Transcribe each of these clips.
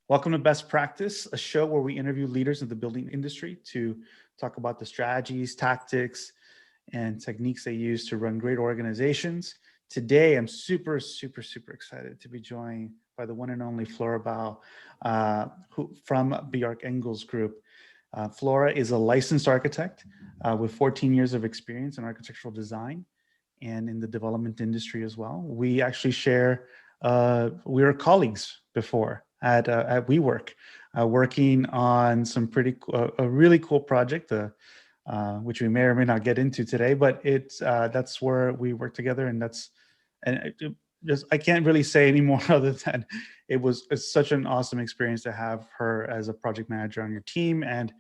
Welcome to Best Practice, a show where we interview leaders of the building industry to talk about the strategies, tactics, and techniques they use to run great organizations. Today, I'm super excited to be joined by the one and only Flora Bao from Bjarke Ingels Group. Flora is a licensed architect with 14 years of experience in architectural design and in the development industry as well. We actually share, we were colleagues before at WeWork, working on some a really cool project, which we may or may not get into today, but that's where we work together, I can't really say any more other than it's such an awesome experience to have her as a project manager on your team, and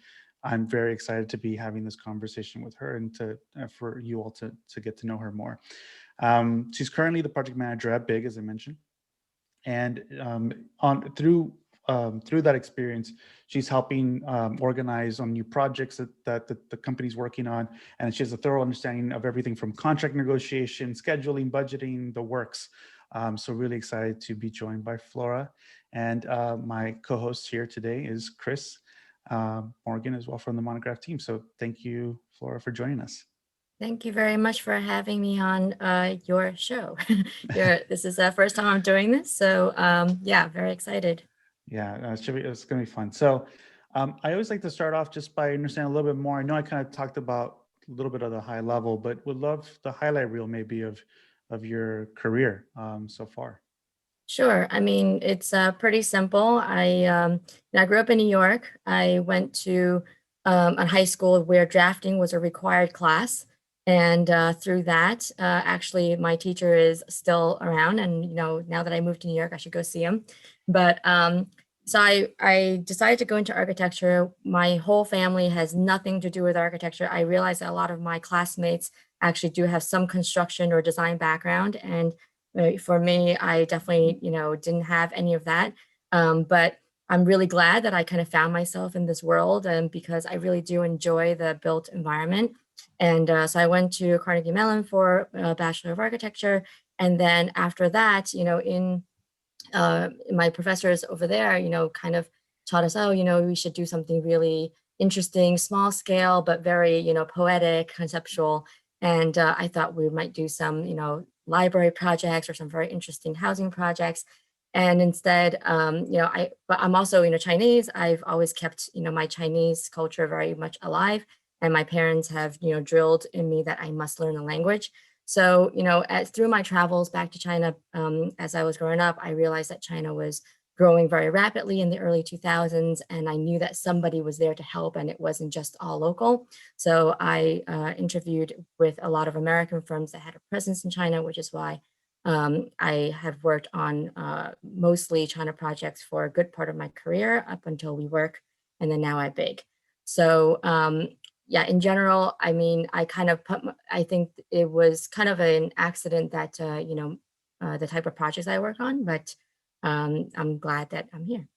I'm very excited to be having this conversation with her and for you all to get to know her more. She's currently the project manager at BIG, as I mentioned, and through that experience, she's helping organize on new projects that the company's working on, and she has a thorough understanding of everything from contract negotiation, scheduling, budgeting, the works. So really excited to be joined by Flora, and my co-host here today is Chris Morgan as well from the Monograph team. So thank you, Flora, for joining us. Thank you very much for having me on your show. This is the first time I'm doing this, so yeah, very excited. Yeah, it's going to be fun. So I always like to start off just by understanding a little bit more. I know I kind of talked about a little bit of the high level, but would love the highlight reel maybe of your career so far. Sure. I mean, it's pretty simple. I grew up in New York. I went to a high school where drafting was a required class. And through that, actually, my teacher is still around. And, now that I moved to New York, I should go see him. But so I decided to go into architecture. My whole family has nothing to do with architecture. I realized that a lot of my classmates actually do have some construction or design background. And for me, I definitely, didn't have any of that. But I'm really glad that I kind of found myself in this world, and because I really do enjoy the built environment. And so I went to Carnegie Mellon for a Bachelor of Architecture. And then after that, in my professors over there, kind of taught us, we should do something really interesting, small scale, but very, poetic, conceptual. And I thought we might do some, library projects or some very interesting housing projects. And instead, but I'm also, Chinese. I've always kept, my Chinese culture very much alive. And my parents have, drilled in me that I must learn the language. So, through my travels back to China, as I was growing up, I realized that China was growing very rapidly in the early 2000s. And I knew that somebody was there to help, and it wasn't just all local. So I interviewed with a lot of American firms that had a presence in China, which is why I have worked on mostly China projects for a good part of my career up until WeWork, and then now at BIG. So yeah, in general, I mean, I think it was kind of an accident that, the type of projects I work on, but I'm glad that I'm here.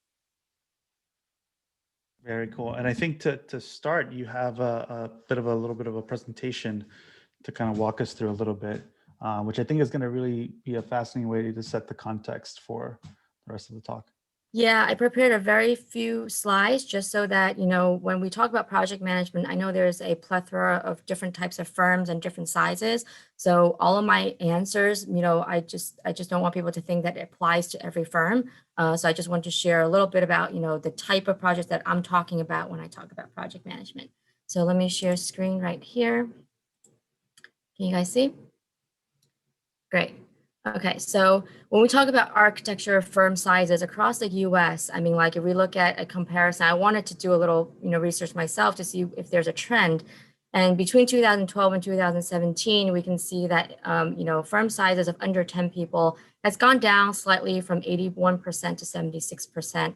Very cool. And I think to start, you have a little bit of a presentation to kind of walk us through a little bit, which I think is going to really be a fascinating way to set the context for the rest of the talk. Yeah, I prepared a very few slides just so that, when we talk about project management, I know there's a plethora of different types of firms and different sizes. So all of my answers, I just don't want people to think that it applies to every firm. So I just want to share a little bit about, the type of projects that I'm talking about when I talk about project management. So let me share screen right here. Can you guys see? Great. Okay, so when we talk about architecture firm sizes across the US, I mean, like if we look at a comparison, I wanted to do a little, research myself to see if there's a trend. And between 2012 and 2017, we can see that, firm sizes of under 10 people has gone down slightly from 81% to 76%.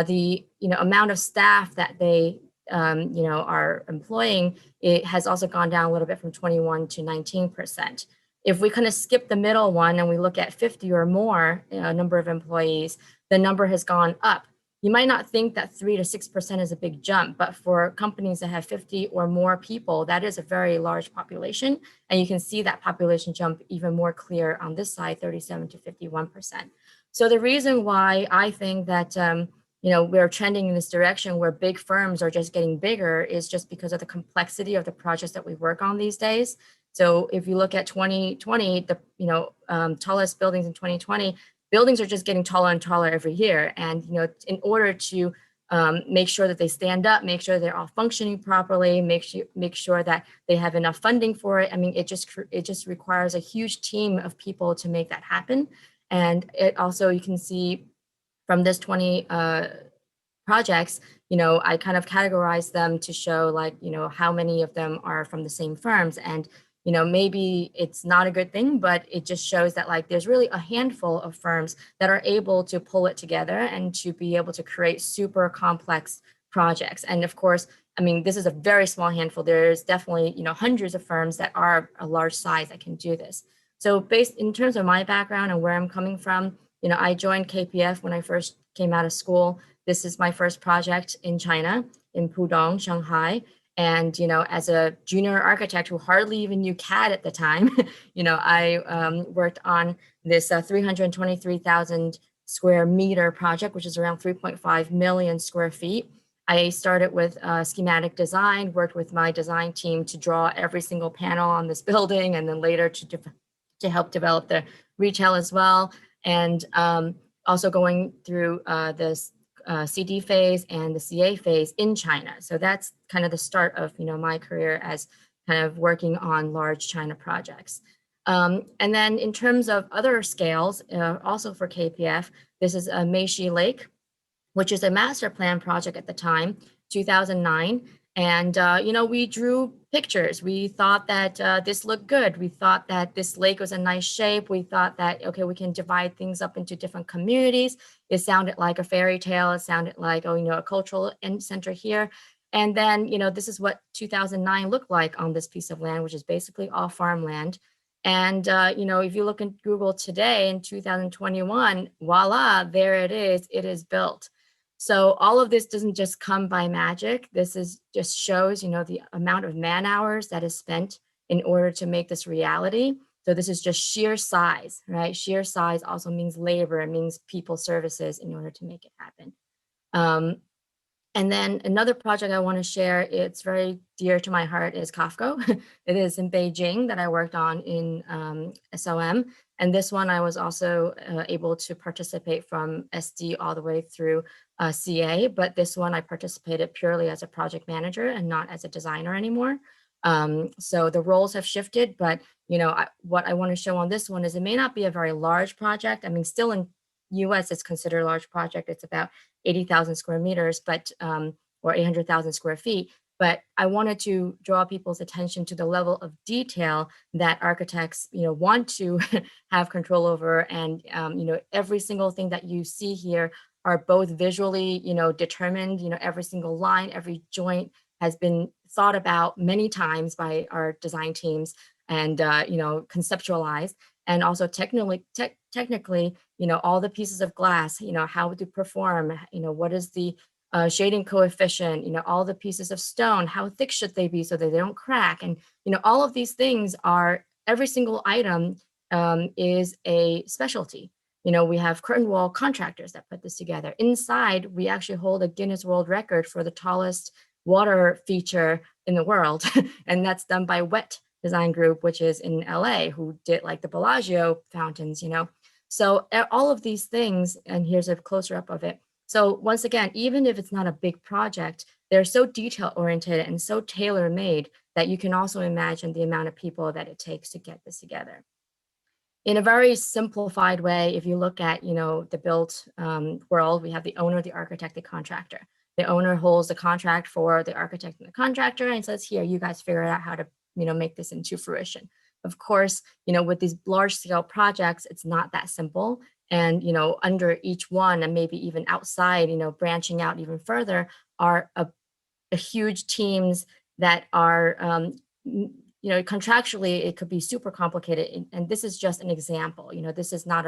The, amount of staff that they, are employing, it has also gone down a little bit from 21 to 19%. If we kind of skip the middle one and we look at 50 or more number of employees, the number has gone up. You might not think that 3 to 6% is a big jump, but for companies that have 50 or more people, that is a very large population. And you can see that population jump even more clear on this side, 37 to 51%. So the reason why I think that, we're trending in this direction where big firms are just getting bigger is just because of the complexity of the projects that we work on these days. So if you look at 2020, the tallest buildings in 2020, buildings are just getting taller and taller every year. And in order to make sure that they stand up, make sure they're all functioning properly, make sure that they have enough funding for it. I mean, it just requires a huge team of people to make that happen. And it also, you can see from this 20 projects, I kind of categorize them to show like, how many of them are from the same firms. And maybe it's not a good thing, but it just shows that like there's really a handful of firms that are able to pull it together and to be able to create super complex projects. And of course, I mean, this is a very small handful. There's definitely, hundreds of firms that are a large size that can do this. So based in terms of my background and where I'm coming from, I joined KPF when I first came out of school. This is my first project in China, in Pudong, Shanghai. And, as a junior architect who hardly even knew CAD at the time, I worked on this 323,000 square meter project, which is around 3.5 million square feet. I started with schematic design, worked with my design team to draw every single panel on this building, and then later to help develop the retail as well. And also going through this CD phase and the CA phase in China. So that's kind of the start of my career as kind of working on large China projects. And then in terms of other scales, also for KPF, this is a Meishi Lake, which is a master plan project at the time, 2009. And, we drew pictures. We thought that this looked good. We thought that this lake was a nice shape. We thought that, okay, we can divide things up into different communities. It sounded like a fairy tale. It sounded like, a cultural center here. And then, this is what 2009 looked like on this piece of land, which is basically all farmland. And, if you look in Google today in 2021, voila, there it is built. So all of this doesn't just come by magic. This is just shows, the amount of man hours that is spent in order to make this reality. So this is just sheer size, right? Sheer size also means labor. It means people services in order to make it happen. And then another project I want to share, it's very dear to my heart, is Kafko. It is in Beijing that I worked on in SOM. And this one I was also able to participate from SD all the way through CA, but this one I participated purely as a project manager and not as a designer anymore. So the roles have shifted, but what I want to show on this one is it may not be a very large project. I mean, still in US it's considered a large project. It's about 80,000 square meters, but or 800,000 square feet. But I wanted to draw people's attention to the level of detail that architects, want to have control over. And, every single thing that you see here are both visually, determined, every single line, every joint has been thought about many times by our design teams and, conceptualized. And also technically, all the pieces of glass, how to perform, what is the shading coefficient, all the pieces of stone, how thick should they be so that they don't crack? And, all of these things are, every single item is a specialty. We have curtain wall contractors that put this together. Inside, we actually hold a Guinness World Record for the tallest water feature in the world. And that's done by Wet Design Group, which is in LA, who did like the Bellagio fountains, So all of these things, and here's a closer up of it. So once again, even if it's not a big project, they're so detail oriented and so tailor made that you can also imagine the amount of people that it takes to get this together. In a very simplified way, if you look at, the built world, we have the owner, the architect, the contractor. The owner holds the contract for the architect and the contractor and says, here, you guys figure out how to, make this into fruition. Of course, with these large scale projects, it's not that simple. And, under each one and maybe even outside, branching out even further are a huge teams that are, contractually, it could be super complicated. And this is just an example. This is not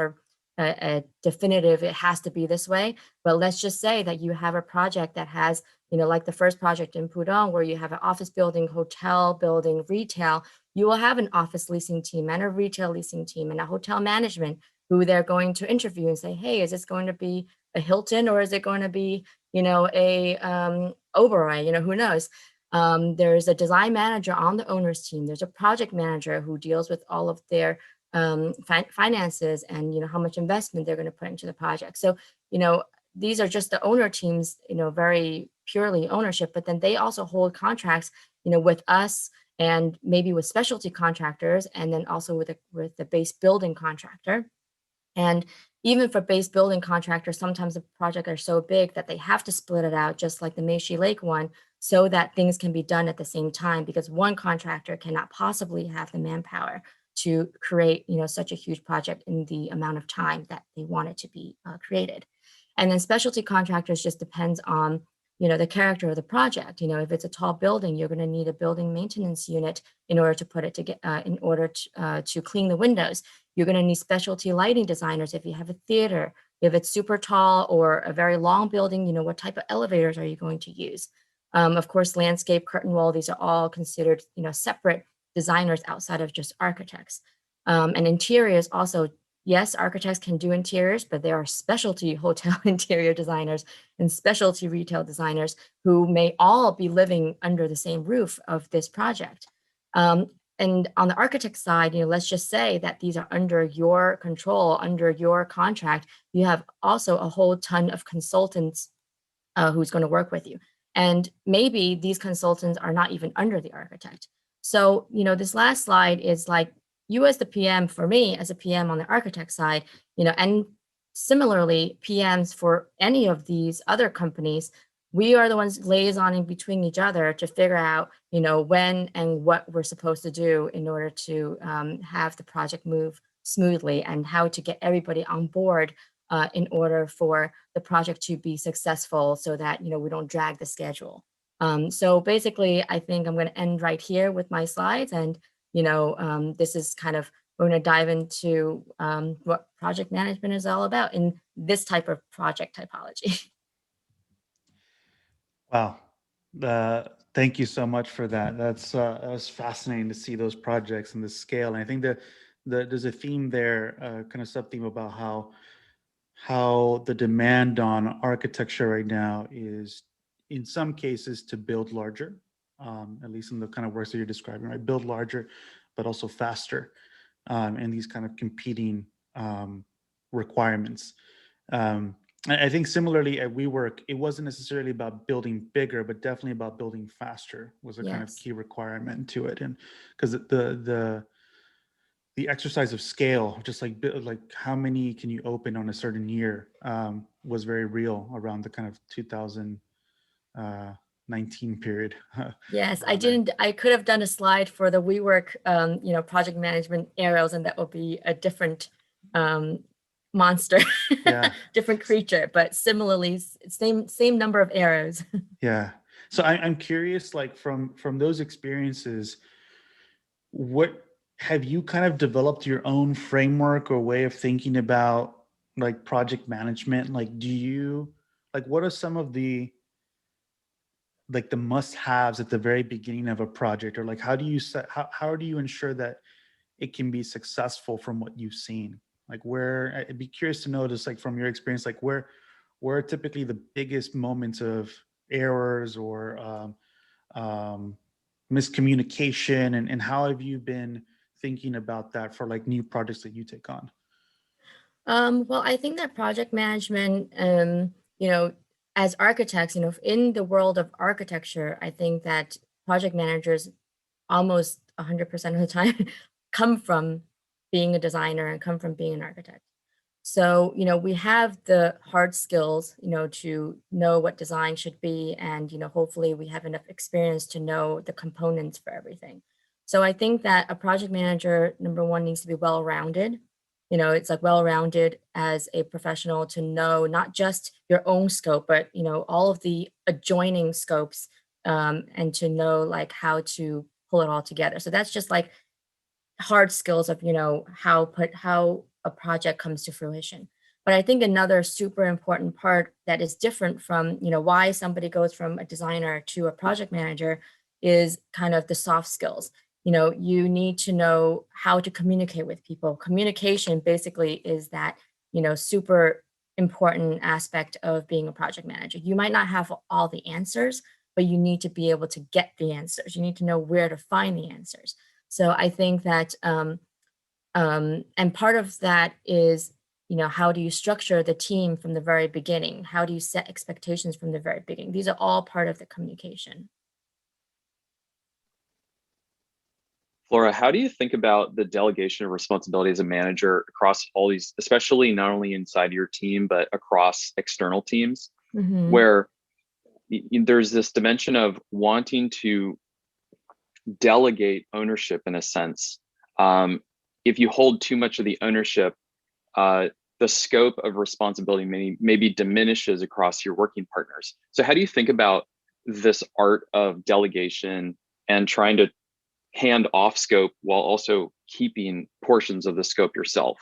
a definitive, it has to be this way. But let's just say that you have a project that has, like the first project in Pudong, where you have an office building, hotel building, retail. You will have an office leasing team and a retail leasing team and a hotel management who they're going to interview and say, hey, is this going to be a Hilton, or is it going to be, a Oberoi, who knows? There's a design manager on the owner's team. There's a project manager who deals with all of their finances and, how much investment they're going to put into the project. So, these are just the owner teams, very purely ownership, but then they also hold contracts, with us and maybe with specialty contractors, and then also with the base building contractor. And even for base building contractors, sometimes the projects are so big that they have to split it out, just like the Meshi Lake one, so that things can be done at the same time, because one contractor cannot possibly have the manpower to create, such a huge project in the amount of time that they want it to be created. And then specialty contractors just depends on, the character of the project. If it's a tall building, you're going to need a building maintenance unit in order to put it together, in order to clean the windows. You're going to need specialty lighting designers if you have a theater. If it's super tall or a very long building, what type of elevators are you going to use? Of course, landscape, curtain wall, these are all considered, separate designers outside of just architects. And interiors also, yes, architects can do interiors, but there are specialty hotel interior designers and specialty retail designers who may all be living under the same roof of this project. And on the architect side, let's just say that these are under your control, under your contract. You have also a whole ton of consultants who's going to work with you. And maybe these consultants are not even under the architect. So, this last slide is like you as the PM, for me as a PM on the architect side, and similarly, PMs for any of these other companies, we are the ones liaisoning between each other to figure out, when and what we're supposed to do in order to have the project move smoothly, and how to get everybody on board in order for the project to be successful, so that, we don't drag the schedule. So basically, I think I'm going to end right here with my slides. And, this is kind of, we're going to dive into what project management is all about in this type of project typology. Wow. Thank you so much for that. That's fascinating to see those projects and the scale. And I think that there's a theme there, kind of sub theme about how the demand on architecture right now is, in some cases, to build larger, at least in the kind of works that you're describing, right? Build larger, but also faster, and these kind of competing requirements. I think similarly at WeWork, it wasn't necessarily about building bigger, but definitely about building faster was a kind of Yes. key requirement to it. And because the exercise of scale, just like how many can you open on a certain year, was very real around the kind of 2019 period. Yes, around there. I could have done a slide for the WeWork, project management arrows, and that will be a different monster, Yeah. different creature, but similarly, same number of arrows. Yeah. So I'm curious, like from those experiences, what have you kind of developed your own framework or way of thinking about like project management? Like, what are some of the like the must-haves at the very beginning of a project, or like how do you set how do you ensure that it can be successful from what you've seen? Like I'd be curious to know, just like from your experience, like where are typically the biggest moments of errors or miscommunication, and how have you been thinking about that for like new projects that you take on? Well, I think that project management, as architects, in the world of architecture, I think that project managers almost 100% of the time come from being a designer and come from being an architect. So, we have the hard skills, to know what design should be. And, hopefully we have enough experience to know the components for everything. So I think that a project manager, number one, needs to be well-rounded. It's like well-rounded as a professional to know not just your own scope, but, all of the adjoining scopes, and to know like how to pull it all together. So that's just like hard skills of, how a project comes to fruition. But I think another super important part that is different from, why somebody goes from a designer to a project manager is kind of the soft skills. You need to know how to communicate with people. Communication basically is that, super important aspect of being a project manager. You might not have all the answers, but you need to be able to get the answers. You need to know where to find the answers. So I think that, and part of that is, how do you structure the team from the very beginning? How do you set expectations from the very beginning? These are all part of the communication. Flora, how do you think about the delegation of responsibility as a manager across all these, especially not only inside your team, but across external teams, where there's this dimension of wanting to delegate ownership in a sense. If you hold too much of the ownership, the scope of responsibility maybe diminishes across your working partners. So how do you think about this art of delegation and trying to hand off scope while also keeping portions of the scope yourself?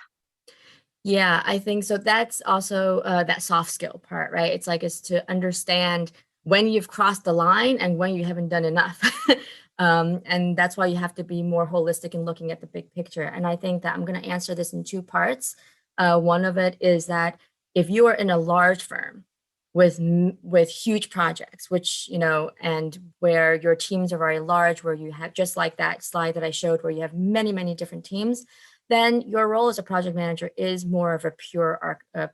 Yeah, I think so. That's also that soft skill part, right? It's to understand when you've crossed the line and when you haven't done enough. And that's why you have to be more holistic in looking at the big picture. And I think that I'm going to answer this in two parts. One of it is that if you are in a large firm with huge projects, which, and where your teams are very large, where you have, just like that slide that I showed, where you have many, many different teams, then your role as a project manager is more of a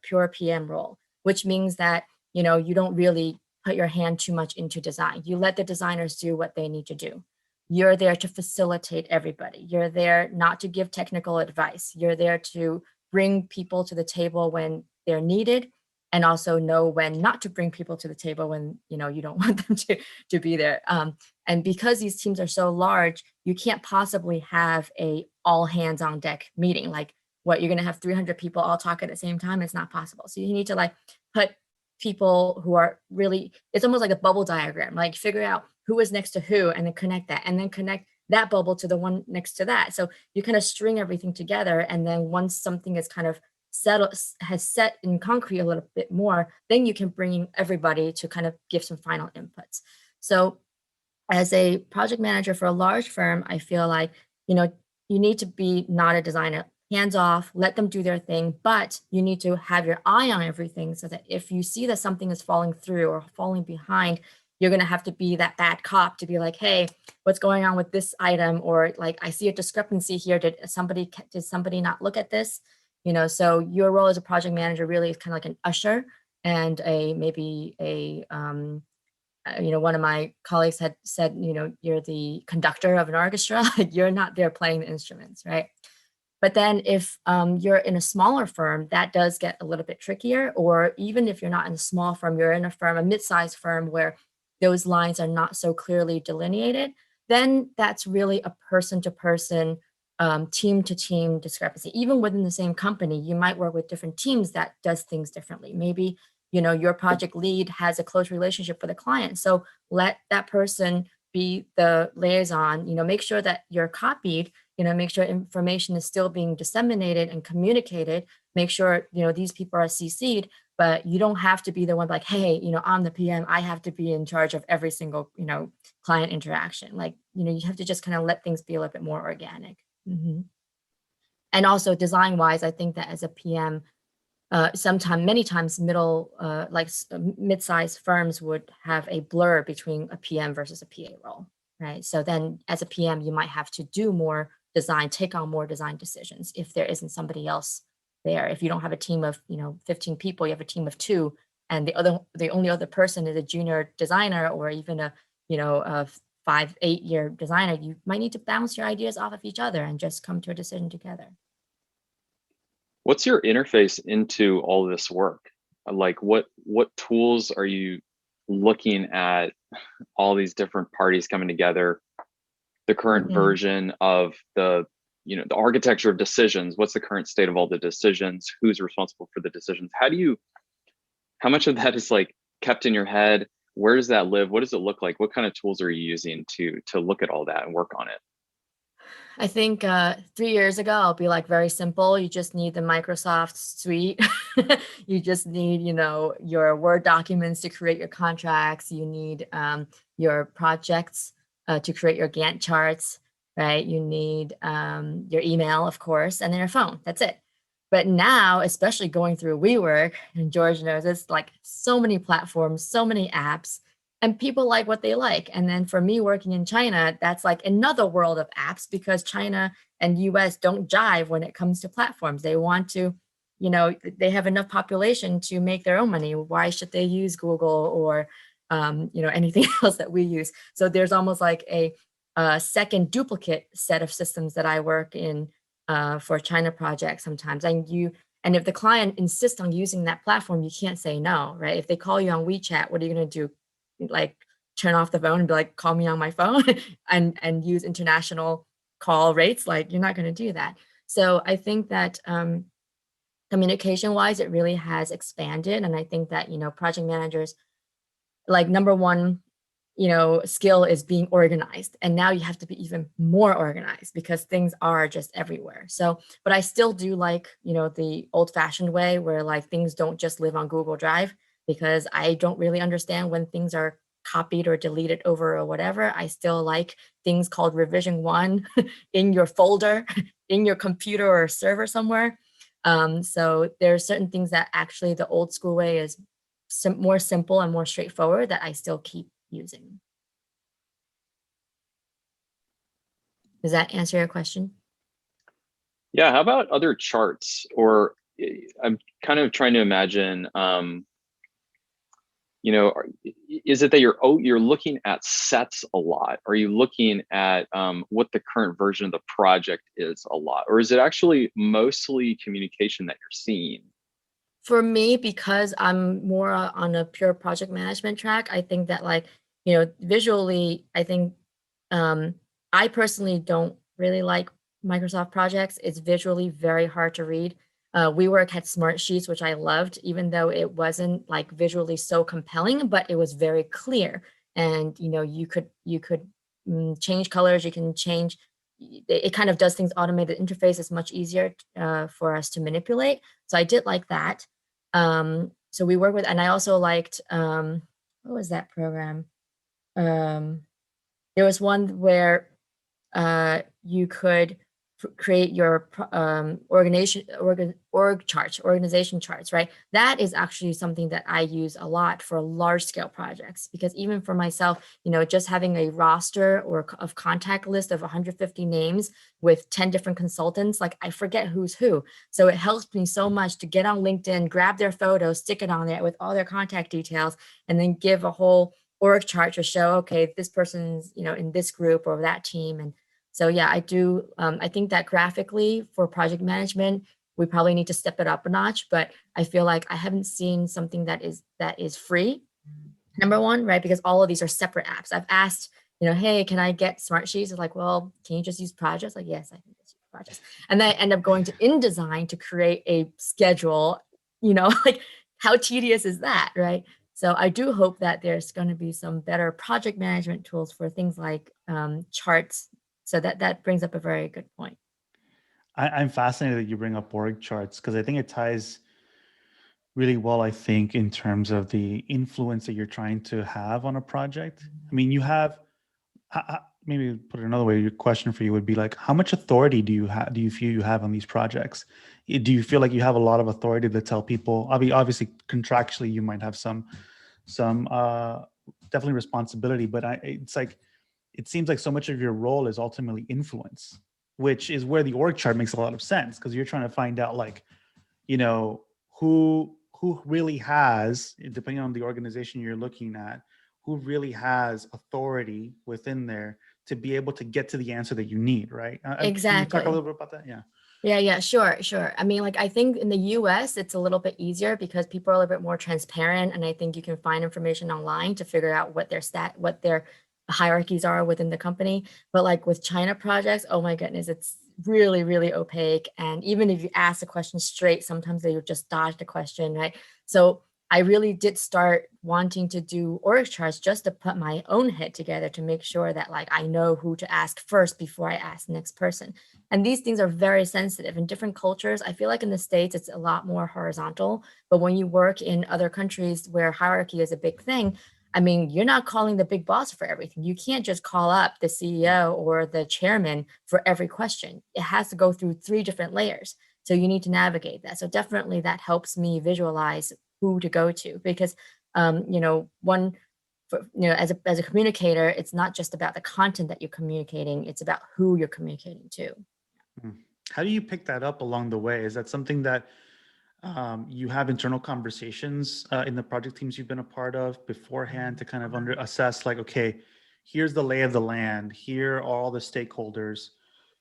pure PM role, which means that, you don't really put your hand too much into design. You let the designers do what they need to do. You're there to facilitate everybody. You're there not to give technical advice. You're there to bring people to the table when they're needed, and also know when not to bring people to the table when you don't want them to be there. And because these teams are so large, you can't possibly have a all hands on deck meeting. Like, what, you're going to have 300 people all talk at the same time? It's not possible. So you need to put people who are really, it's almost like a bubble diagram, like figure out who is next to who and then connect that, and then connect that bubble to the one next to that. So you kind of string everything together. And then once something is kind of has set in concrete a little bit more, then you can bring everybody to kind of give some final inputs. So as a project manager for a large firm, I feel like, you need to be not a designer, hands off, let them do their thing, but you need to have your eye on everything so that if you see that something is falling through or falling behind, you're going to have to be that bad cop to be like, hey, what's going on with this item? Or I see a discrepancy here. Did somebody not look at this? So your role as a project manager really is kind of like an usher and one of my colleagues had said, you're the conductor of an orchestra. You're not there playing the instruments, right? But then if you're in a smaller firm, that does get a little bit trickier. Or even if you're not in a small firm, you're in a mid-sized firm where those lines are not so clearly delineated, then that's really a person-to-person, team-to-team discrepancy. Even within the same company, you might work with different teams that does things differently. Maybe, your project lead has a close relationship with a client. So let that person be the liaison, make sure that you're copied, make sure information is still being disseminated and communicated, make sure, these people are CC'd, but you don't have to be the one like, hey, I'm the PM, I have to be in charge of every single, client interaction. You have to just kind of let things be a little bit more organic. And also design wise, I think that as a PM, many times mid-sized firms would have a blur between a PM versus a PA role, right? So then as a PM, you might have to do more design, take on more design decisions if there isn't somebody else there. If you don't have a team of 15 people, you have a team of 2, and the only other person is a junior designer or even a 5-8 year designer. You might need to bounce your ideas off of each other and just come to a decision together. What's your interface into all this work? Like what tools are you looking at all these different parties coming together? The current version of the architecture of decisions. What's the current state of all the decisions? Who's responsible for the decisions? How much of that is kept in your head? Where does that live? What does it look like? What kind of tools are you using to look at all that and work on it? I think 3 years ago, I'll be very simple. You just need the Microsoft suite. You just need, your Word documents to create your contracts. You need your projects to create your Gantt charts, right? You need your email, of course, and then your phone. That's it. But now, especially going through WeWork, and George knows, it's like so many platforms, so many apps, and people like what they like. And then for me working in China, that's like another world of apps, because China and US don't jive when it comes to platforms. They want to, they have enough population to make their own money. Why should they use Google or, anything else that we use? So there's almost like a second duplicate set of systems that I work in for China projects sometimes. And if the client insists on using that platform, you can't say no, right? If they call you on WeChat, what are you going to do? Like turn off the phone and be like, call me on my phone and use international call rates? Like, you're not going to do that. So I think that communication wise, it really has expanded. And I think that, project managers, like, number one, skill is being organized. And now you have to be even more organized because things are just everywhere. So, but I still do like, the old fashioned way where like things don't just live on Google Drive, because I don't really understand when things are copied or deleted over or whatever. I still like things called revision 1 in your folder, in your computer or server somewhere. So there are certain things that actually the old school way is more simple and more straightforward that I still keep using. Does that answer your question? Yeah, how about other charts? Or I'm kind of trying to imagine, is it that you're looking at sets a lot? Are you looking at what the current version of the project is a lot? Or is it actually mostly communication that you're seeing? For me, because I'm more on a pure project management track, I think that visually, I think I personally don't really like Microsoft projects. It's visually very hard to read. WeWork had smart sheets, which I loved, even though it wasn't like visually so compelling, but it was very clear. And you could change colors. You can change. It kind of does things automated. Interface is much easier for us to manipulate. So I did like that. So we work with, and I also liked what was that program? There was one where you could create your organization charts, right? That is actually something that I use a lot for large scale projects, because even for myself, just having a roster or of contact list of 150 names with 10 different consultants, like I forget who's who. So it helps me so much to get on LinkedIn, grab their photos, stick it on there with all their contact details, and then give a whole org chart to show, okay, this person's, in this group or that team. And so, yeah, I do. I think that graphically for project management, we probably need to step it up a notch, but I feel like I haven't seen something that is free. Number one, right? Because all of these are separate apps. I've asked, hey, can I get smart sheets? It's like, well, can you just use projects? Like, yes, I can just use projects. And then I end up going to InDesign to create a schedule, like how tedious is that, right? So I do hope that there's going to be some better project management tools for things like charts. So that brings up a very good point. I'm fascinated that you bring up org charts, because I think it ties really well, I think, in terms of the influence that you're trying to have on a project. I mean, you have, maybe put it another way, your question for you would be like, how much authority do you feel you have on these projects? Do you feel like you have a lot of authority to tell people? Obviously, contractually, you might have some definitely responsibility, but it's like, it seems like so much of your role is ultimately influence, which is where the org chart makes a lot of sense, because you're trying to find out, like, who really has, depending on the organization you're looking at, who really has authority within there to be able to get to the answer that you need, right? Exactly. Can you talk a little bit about that? Yeah. Yeah, sure. I mean, like, I think in the US, it's a little bit easier because people are a little bit more transparent. And I think you can find information online to figure out what their hierarchies are within the company. But like with China projects, oh my goodness, it's really, really opaque. And even if you ask the question straight, sometimes they would just dodge the question, right? So I really did start wanting to do org charts just to put my own head together to make sure that like I know who to ask first before I ask the next person. And these things are very sensitive in different cultures. I feel like in the States, it's a lot more horizontal. But when you work in other countries where hierarchy is a big thing, I mean, you're not calling the big boss for everything. You can't just call up the CEO or the chairman for every question. It has to go through 3 different layers. So you need to navigate that. So definitely that helps me visualize who to go to, because as a communicator, it's not just about the content that you're communicating, it's about who you're communicating to. How do you pick that up along the way? Is that something that you have internal conversations in the project teams you've been a part of beforehand to kind of assess, like, okay, here's the lay of the land, here are all the stakeholders,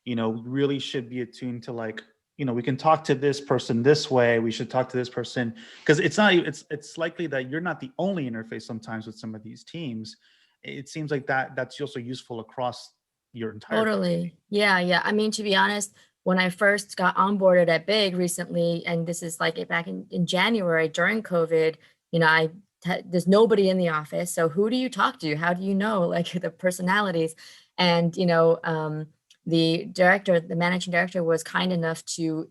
we really should be attuned to, like, we can talk to this person this way, we should talk to this person, because it's likely that you're not the only interface sometimes with some of these teams. It seems like that's also useful across your entire Totally. Yeah. I mean, to be honest, when I first got onboarded at Big recently, and this is like back in January during COVID, there's nobody in the office. So who do you talk to? How do you know, like, the personalities? And, the managing director was kind enough to,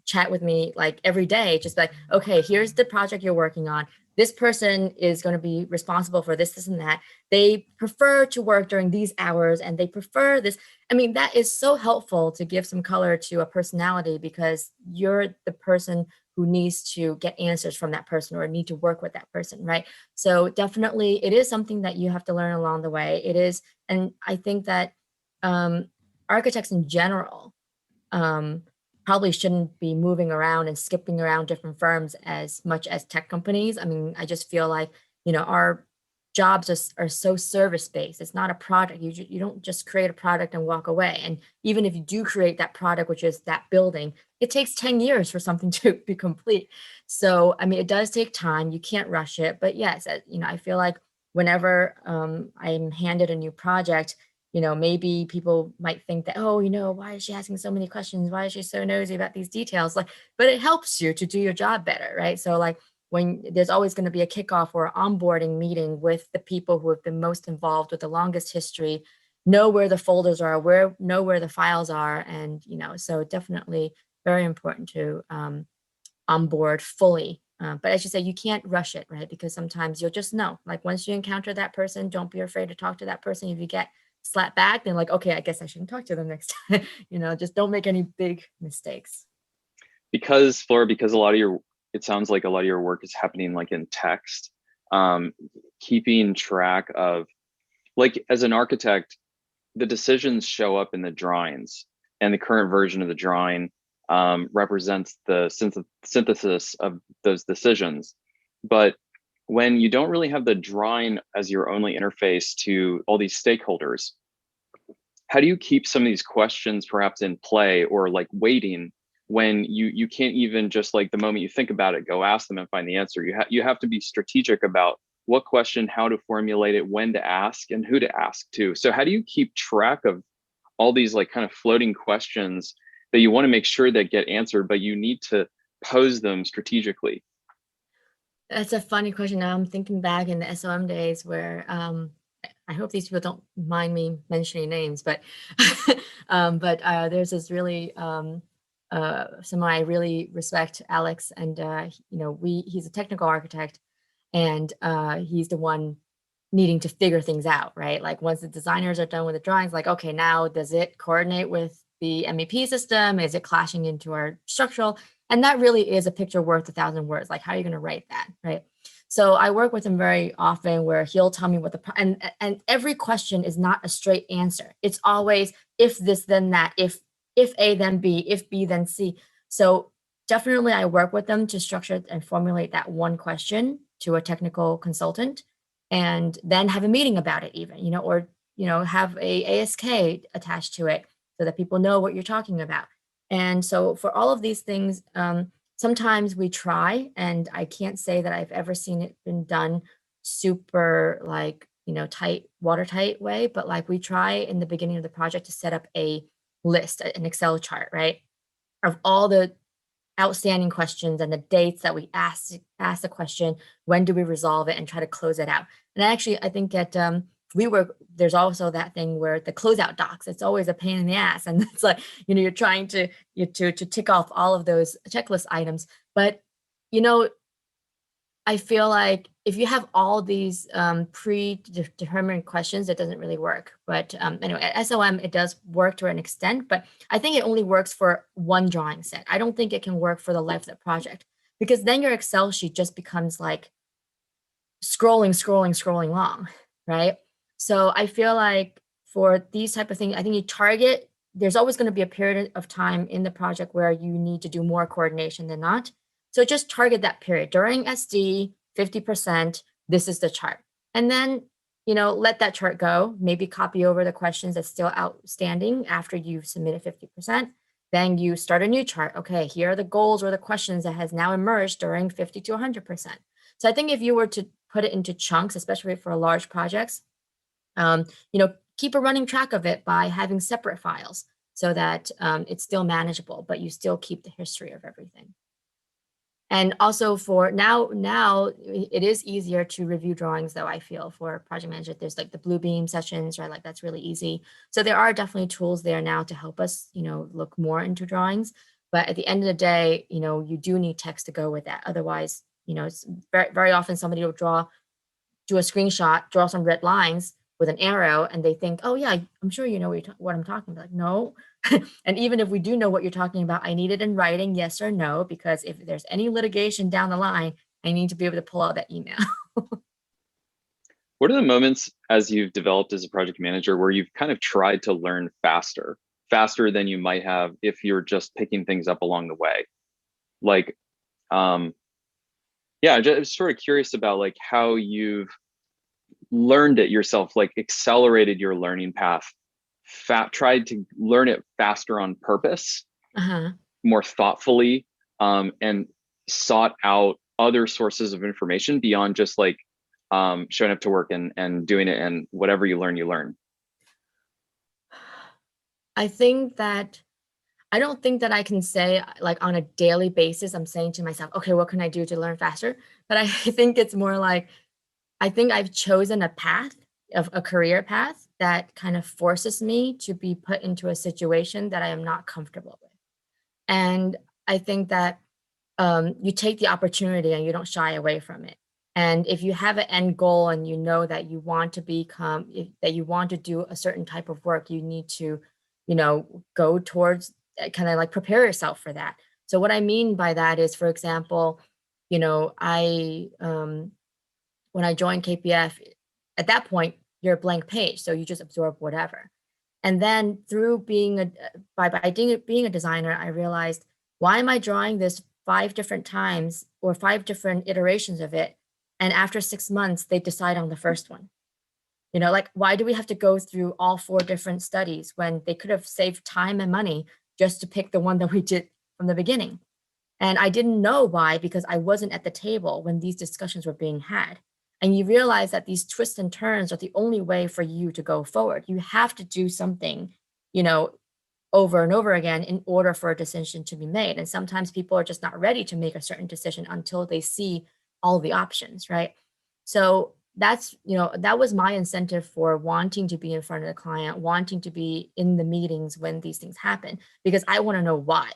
chat with me like every day, just like, okay, here's the project you're working on. This person is going to be responsible for this and that. They prefer to work during these hours and they prefer this. I mean, that is so helpful to give some color to a personality, because you're the person who needs to get answers from that person or need to work with that person, right? So definitely it is something that you have to learn along the way. It is. And I think that architects in general probably shouldn't be moving around and skipping around different firms as much as tech companies. I mean, I just feel like, our jobs are so service-based. It's not a product. You don't just create a product and walk away. And even if you do create that product, which is that building, it takes 10 years for something to be complete. So, I mean, it does take time. You can't rush it. But yes, I feel like whenever I'm handed a new project, maybe people might think that, oh, why is she asking so many questions? Why is she so nosy about these details? Like, but it helps you to do your job better, right? So like, when there's always going to be a kickoff or onboarding meeting with the people who have been most involved with the longest history, know where the folders are, know where the files are. And, so definitely very important to onboard fully. But as you say, you can't rush it, right? Because sometimes you'll just know, like, once you encounter that person, don't be afraid to talk to that person. If you get slapped back, then like, okay, I guess I shouldn't talk to them next time. Just don't make any big mistakes. Because Flora, it sounds like a lot of your work is happening like in text, keeping track of, like, as an architect, the decisions show up in the drawings, and the current version of the drawing represents the synthesis of those decisions. But when you don't really have the drawing as your only interface to all these stakeholders, how do you keep some of these questions perhaps in play, or like waiting, when you can't even just, like, the moment you think about it, go ask them and find the answer? You have to be strategic about what question, how to formulate it, when to ask, and who to ask to. So how do you keep track of all these, like, kind of floating questions that you want to make sure that get answered, but you need to pose them strategically? That's a funny question. Now I'm thinking back in the SOM days where I hope these people don't mind me mentioning names, but there's this really someone I really respect, Alex, and he's a technical architect, and he's the one needing to figure things out, right? Like, once the designers are done with the drawings, like, okay, now does it coordinate with the MEP system? Is it clashing into our structural? And that really is a picture worth 1,000 words. Like, how are you going to write that, right? So I work with him very often, where he'll tell me what and every question is not a straight answer. It's always if this, then that, if A, then B, if B, then C. So definitely I work with them to structure and formulate that one question to a technical consultant, and then have a meeting about it even, or, have a ASK attached to it so that people know what you're talking about. And so for all of these things, sometimes we try, and I can't say that I've ever seen it been done super, like, tight, watertight way, but like, we try in the beginning of the project to set up a list, an Excel chart, right, of all the outstanding questions and the dates that we ask the question, when do we resolve it, and try to close it out. And actually, I think at WeWork, there's also that thing where the closeout docs, it's always a pain in the ass. And it's like, you're trying to tick off all of those checklist items. But, I feel like if you have all these predetermined questions, it doesn't really work. But anyway, at SOM, it does work to an extent, but I think it only works for one drawing set. I don't think it can work for the life of the project, because then your Excel sheet just becomes like scrolling long, right? So I feel like for these type of things, I think you target, there's always going to be a period of time in the project where you need to do more coordination than not. So just target that period. During SD, 50%, this is the chart. And then, let that chart go, maybe copy over the questions that's still outstanding after you've submitted 50%. Then you start a new chart. Okay, here are the goals or the questions that has now emerged during 50 to 100%. So I think if you were to put it into chunks, especially for large projects, keep a running track of it by having separate files so that it's still manageable, but you still keep the history of everything. And also for now it is easier to review drawings, though, I feel, for project manager. There's like the Bluebeam sessions, right? Like that's really easy. So there are definitely tools there now to help us, look more into drawings. But at the end of the day, you do need text to go with that. Otherwise, it's very, very often somebody will do a screenshot, draw some red lines with an arrow, and they think, oh yeah, I'm sure you know what I'm talking about. Like, no. And even if we do know what you're talking about, I need it in writing, yes or no, because if there's any litigation down the line, I need to be able to pull out that email. What are the moments as you've developed as a project manager where you've kind of tried to learn faster than you might have if you're just picking things up along the way? Like, yeah, just sort of curious about like how you've learned it yourself, like accelerated your learning path, tried to learn it faster on purpose, more thoughtfully, and sought out other sources of information beyond just like showing up to work and doing it, and whatever you learn. I don't think that I can say like on a daily basis, I'm saying to myself, okay, what can I do to learn faster? But I think it's more like, I think I've chosen a path, of a career path that kind of forces me to be put into a situation that I am not comfortable with. And I think that you take the opportunity and you don't shy away from it. And if you have an end goal and you know that you want to that you want to do a certain type of work, you need to, go towards, kind of like prepare yourself for that. So what I mean by that is, for example, when I joined KPF, at that point, you're a blank page. So you just absorb whatever. And then through being a designer, I realized, why am I drawing this 5 different times or 5 different iterations of it? And after 6 months, they decide on the first one. Like, why do we have to go through all 4 different studies when they could have saved time and money just to pick the one that we did from the beginning? And I didn't know why, because I wasn't at the table when these discussions were being had. And you realize that these twists and turns are the only way for you to go forward. You have to do something, over and over again in order for a decision to be made. And sometimes people are just not ready to make a certain decision until they see all the options, right? So that was my incentive for wanting to be in front of the client, wanting to be in the meetings when these things happen, because I want to know why.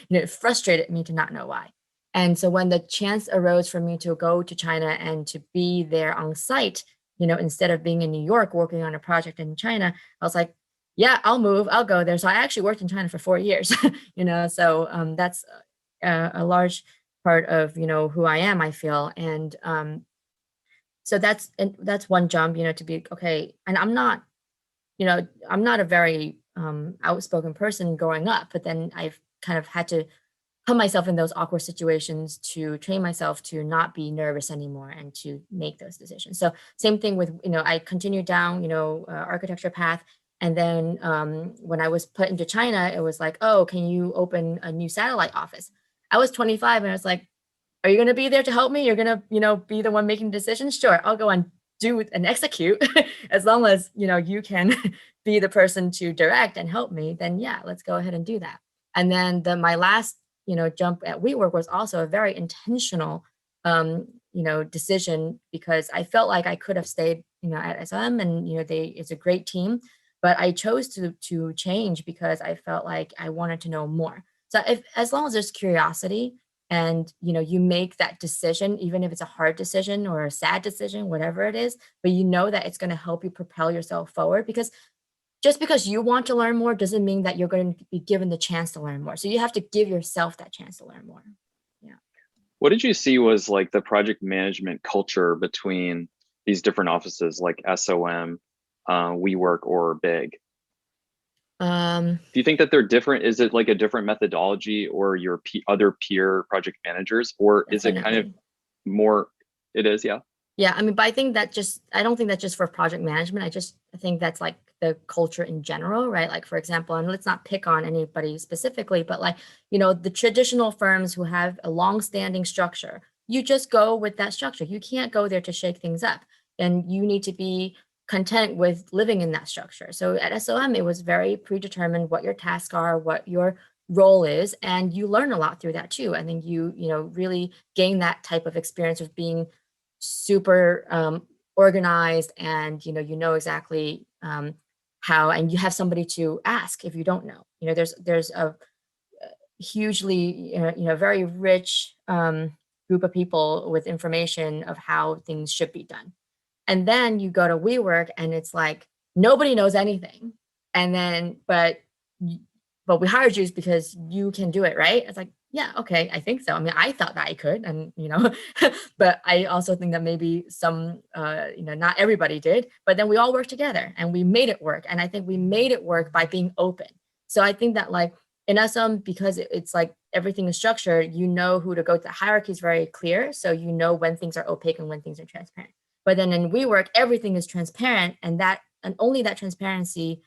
It frustrated me to not know why. And so when the chance arose for me to go to China and to be there on site, instead of being in New York working on a project in China, I was like, yeah, I'll move, I'll go there. So I actually worked in China for 4 years, so that's a large part of, who I am, I feel. And so that's one jump, to be, okay. And I'm not a very outspoken person growing up, but then I've kind of had to put myself in those awkward situations to train myself to not be nervous anymore and to make those decisions. So same thing with, I continued down, architecture path. And then when I was put into China, it was like, oh, can you open a new satellite office? I was 25 and I was like, are you going to be there to help me? You're going to, be the one making decisions? Sure, I'll go and do and execute as long as, you can be the person to direct and help me, then yeah, let's go ahead and do that. And then my last jump at WeWork was also a very intentional, decision, because I felt like I could have stayed, at SM, and it's a great team, but I chose to change because I felt like I wanted to know more. So as long as there's curiosity, and, you make that decision, even if it's a hard decision or a sad decision, whatever it is, but you know that it's going to help you propel yourself forward, because just because you want to learn more doesn't mean that you're going to be given the chance to learn more. So you have to give yourself that chance to learn more. Yeah. What did you see was like the project management culture between these different offices like SOM, WeWork, or Big? Do you think that they're different? Is it like a different methodology, or your other peer project managers, or is it kind of more, it is, yeah? Yeah, I mean, but I think that I don't think that's just for project management. I think that's like the culture in general, right? Like, for example, and let's not pick on anybody specifically, but like, the traditional firms who have a long-standing structure, you just go with that structure. You can't go there to shake things up, and you need to be content with living in that structure. So at SOM, it was very predetermined what your tasks are, what your role is, and you learn a lot through that too. I think you really gain that type of experience of being super organized, and you know exactly how, and you have somebody to ask if you don't know. There's a hugely very rich group of people with information of how things should be done. And then you go to WeWork and it's like nobody knows anything, and then but we hired you because you can do it, right? It's like, yeah, okay, I think so. I mean, I thought that I could, and but I also think that maybe some, not everybody did. But then we all worked together and we made it work. And I think we made it work by being open. So I think that like in SM, because it's like everything is structured, who to go to. The hierarchy is very clear, so you know when things are opaque and when things are transparent. But then in WeWork, everything is transparent, and only that transparency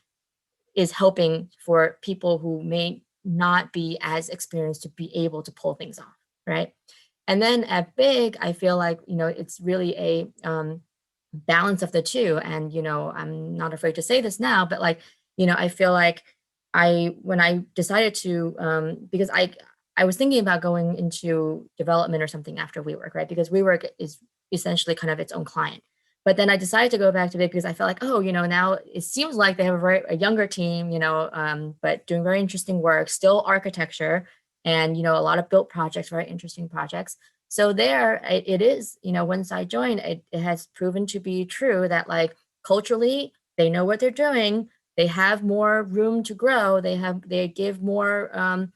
is helping for people who may not be as experienced to be able to pull things off, right? And then at Big, I feel like, it's really a balance of the two. And, I'm not afraid to say this now, but like, I feel like when I decided to, because I was thinking about going into development or something after WeWork, right? Because WeWork is essentially kind of its own client. But then I decided to go back to Big because I felt like, now it seems like they have a younger team, but doing very interesting work, still architecture, and, a lot of built projects, very interesting projects. So there it is, once I joined, it has proven to be true that like culturally, they know what they're doing. They have more room to grow. They give more,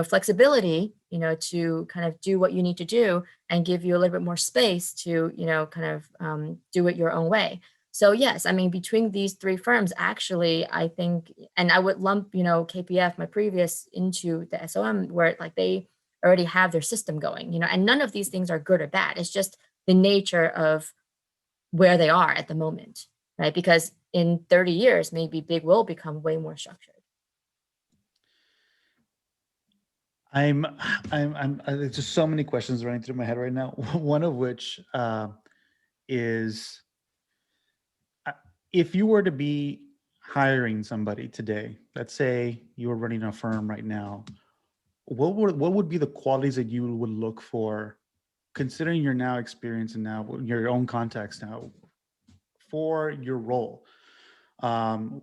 flexibility, to kind of do what you need to do, and give you a little bit more space to, kind of do it your own way. So yes, I mean, between these three firms, actually, I think, and I would lump, KPF, my previous, into the SOM, where like they already have their system going, and none of these things are good or bad. It's just the nature of where they are at the moment, right? Because in 30 years, maybe Big will become way more structured. There's just so many questions running through my head right now. One of which is, if you were to be hiring somebody today, let's say you were running a firm right now, what would be the qualities that you would look for, considering your now experience and now your own context now, for your role?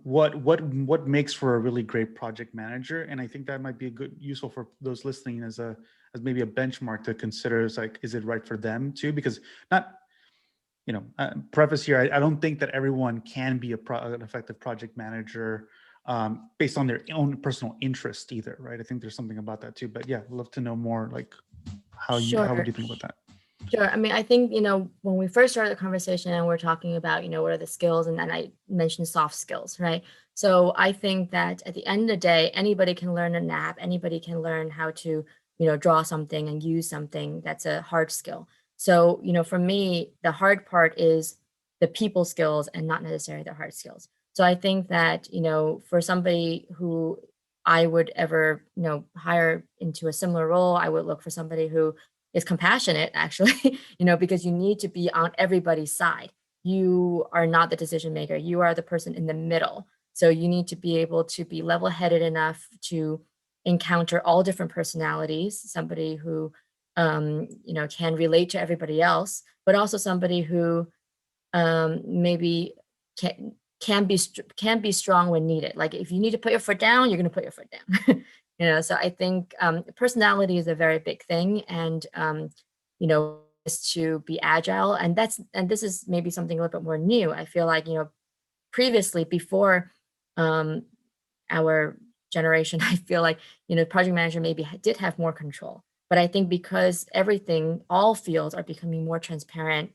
What makes for a really great project manager? And I think that might be useful for those listening as maybe a benchmark to consider. Is like, is it right for them too? Because preface here, I don't think that everyone can be an effective project manager based on their own personal interest either, right? I think there's something about that too. But yeah, I'd love to know more, like how would you think about that? Sure. I mean, I think, when we first started the conversation and we're talking about, what are the skills, and then I mentioned soft skills, right? So I think that at the end of the day, anybody can learn an app, anybody can learn how to, draw something and use something. That's a hard skill. So, for me, the hard part is the people skills and not necessarily the hard skills. So I think that, for somebody who I would ever, hire into a similar role, I would look for somebody who is compassionate, actually, because you need to be on everybody's side. You are not the decision maker. You are the person in the middle. So you need to be able to be level-headed enough to encounter all different personalities, somebody who, can relate to everybody else, but also somebody who maybe can be strong when needed. Like if you need to put your foot down, you're going to put your foot down. So I think personality is a very big thing, and is to be agile, and this is maybe something a little bit more new. I feel like previously, before our generation, I feel like project manager maybe did have more control, but I think because all fields are becoming more transparent,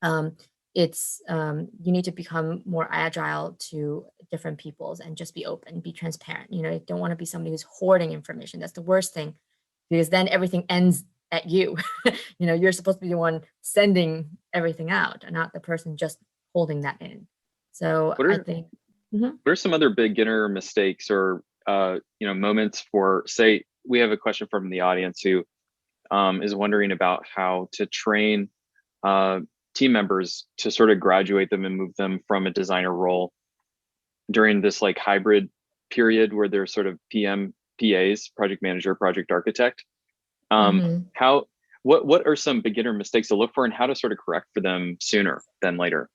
you need to become more agile to different peoples and just be open, be transparent. You don't want to be somebody who's hoarding information. That's the worst thing, because then everything ends at you. You're supposed to be the one sending everything out and not the person just holding that in. So I think. What are some other beginner mistakes or moments for, say, we have a question from the audience who is wondering about how to train team members to sort of graduate them and move them from a designer role during this like hybrid period where they're sort of PAs, project manager, project architect. What are some beginner mistakes to look for, and how to sort of correct for them sooner than later?